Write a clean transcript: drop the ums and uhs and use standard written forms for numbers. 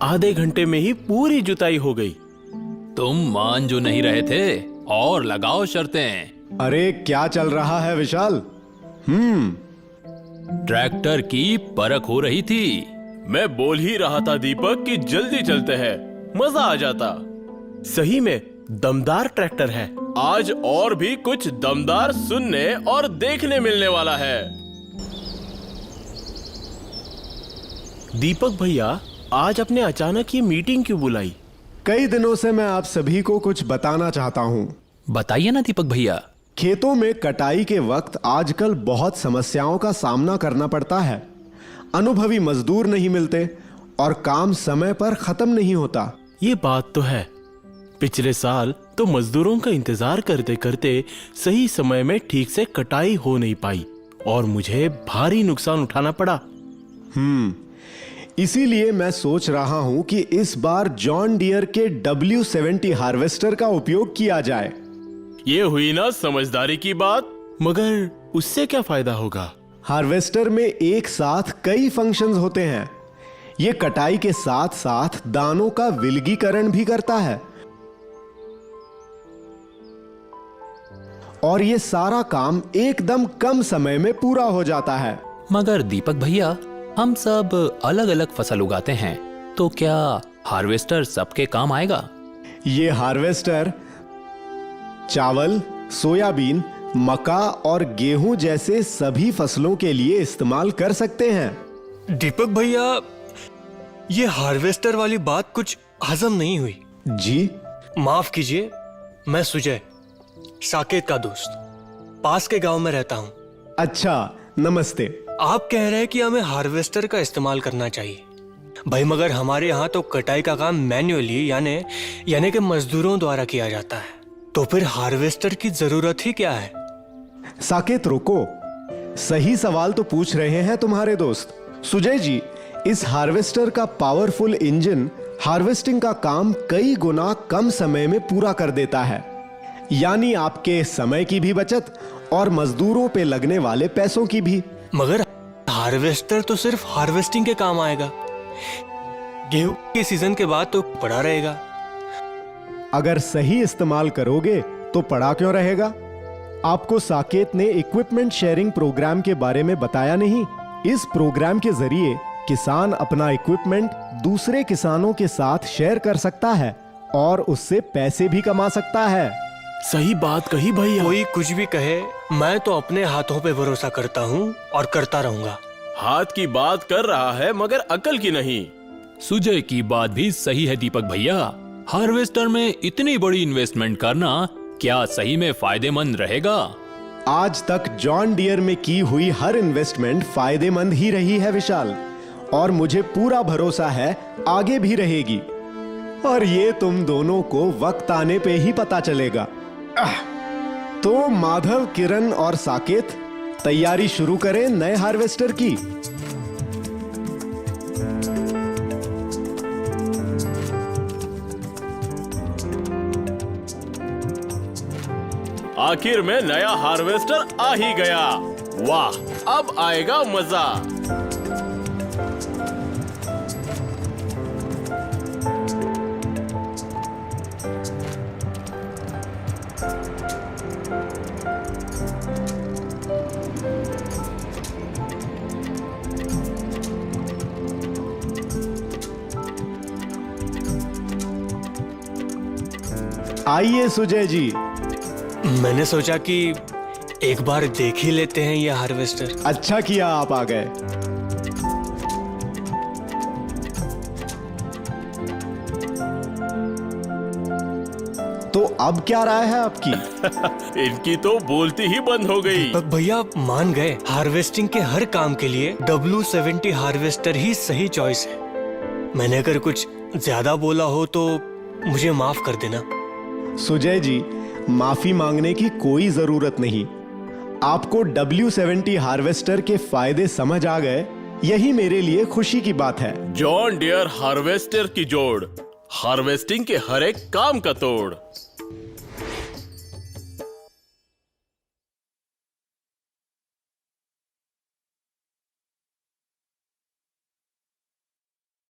आधे घंटे में ही पूरी जुताई हो गई। तुम मान जो नहीं रहे थे और लगाओ शर्तें। अरे क्या चल रहा है विशाल? ट्रैक्टर की परख हो रही थी। मैं बोल ही रहा था दीपक कि जल्दी चलते हैं, मजा आ जाता। सही में दमदार ट्रैक्टर है। आज और भी कुछ दमदार सुनने और देखने मिलने वाला है। दीपक भैया, आज आपने अचानक ये मीटिंग क्यों बुलाई? कई दिनों से मैं आप सभी को कुछ बताना चाहता हूँ। बताइए ना दीपक भैया। खेतों में कटाई के वक्त आजकल बहुत समस्याओं का सामना करना पड़ता है। अनुभवी मजदूर नहीं मिलते और काम समय पर खत्म नहीं होता। ये बात तो है। पिछले साल तो मजदूरों का इंतजार करते करते सही समय में ठीक से कटाई हो नहीं पाई और मुझे भारी नुकसान उठाना पड़ा। इसीलिए मैं सोच रहा हूं कि इस बार जॉन डियर के W70 हार्वेस्टर का उपयोग किया जाए। ये हुई ना समझदारी की बात। मगर उससे क्या फायदा होगा? हार्वेस्टर में एक साथ कई फंक्शंस होते हैं। ये कटाई के साथ साथ दानों का विलगीकरण भी करता है और ये सारा काम एकदम कम समय में पूरा हो जाता है। मगर दीपक भैया, हम सब अलग अलग फसल उगाते हैं, तो क्या हार्वेस्टर सबके काम आएगा? ये हार्वेस्टर चावल, सोयाबीन, मक्का और गेहूं जैसे सभी फसलों के लिए इस्तेमाल कर सकते हैं। दीपक भैया, ये हार्वेस्टर वाली बात कुछ हजम नहीं हुई। जी? माफ कीजिए, मैं सुजय, साकेत का दोस्त, पास के गांव में रहता हूँ। अच्छा, नमस्ते। आप कह रहे हैं कि हमें हार्वेस्टर का इस्तेमाल करना चाहिए। भाई मगर हमारे यहाँ तो कटाई का काम मैन्युअली यानी कि मजदूरों द्वारा किया जाता है, तो फिर हार्वेस्टर की जरूरत ही क्या है? साकेत रुको, सही सवाल तो पूछ रहे हैं तुम्हारे दोस्त। सुजय जी, इस हार्वेस्टर का पावरफुल इंजन हार्वेस्टिंग का काम कई गुना कम समय में पूरा कर देता है, यानी आपके समय की भी बचत और मजदूरों पे लगने वाले पैसों की भी। मगर हार्वेस्टर तो सिर्फ हार्वेस्टिंग के काम आएगा, गेहूं के सीजन के बाद तो पड़ा रहेगा। अगर सही इस्तेमाल करोगे तो पड़ा क्यों रहेगा? आपको साकेत ने इक्विपमेंट शेयरिंग प्रोग्राम के बारे में बताया नहीं? इस प्रोग्राम के जरिए किसान अपना इक्विपमेंट दूसरे किसानों के साथ शेयर कर सकता है और उससे पैसे भी कमा सकता है। सही बात कही भैया। कोई कुछ भी कहे, मैं तो अपने हाथों पे भरोसा करता हूँ और करता रहूंगा। हाथ की बात कर रहा है मगर अकल की नहीं। सुजय की बात भी सही है दीपक भैया। हार्वेस्टर में इतनी बड़ी इन्वेस्टमेंट करना क्या सही में फायदेमंद रहेगा? आज तक जॉन डियर में की हुई हर इन्वेस्टमेंट फायदेमंद ही रही है विशाल, और मुझे पूरा भरोसा है आगे भी रहेगी। और ये तुम दोनों को वक्त आने पे ही पता चलेगा। तो माधव, किरण और साकेत, तैयारी शुरू करें नए हार्वेस्टर की। आखिर में नया हार्वेस्टर आ ही गया। वाह, अब आएगा मजा। आइए सुजय जी। मैंने सोचा कि एक बार देख ही लेते हैं ये हार्वेस्टर। अच्छा किया आप आ गए। तो अब क्या राय है आपकी? इनकी तो बोलती ही बंद हो गई। दीपक भैया मान गए, हार्वेस्टिंग के हर काम के लिए W70 हार्वेस्टर ही सही चॉइस है। मैंने अगर कुछ ज्यादा बोला हो तो मुझे माफ कर देना। सुजय जी, माफी मांगने की कोई जरूरत नहीं। आपको W70 हार्वेस्टर के फायदे समझ आ गए, यही मेरे लिए खुशी की बात है। जॉन डियर हार्वेस्टर की जोड़, हार्वेस्टिंग के हर एक काम का तोड़।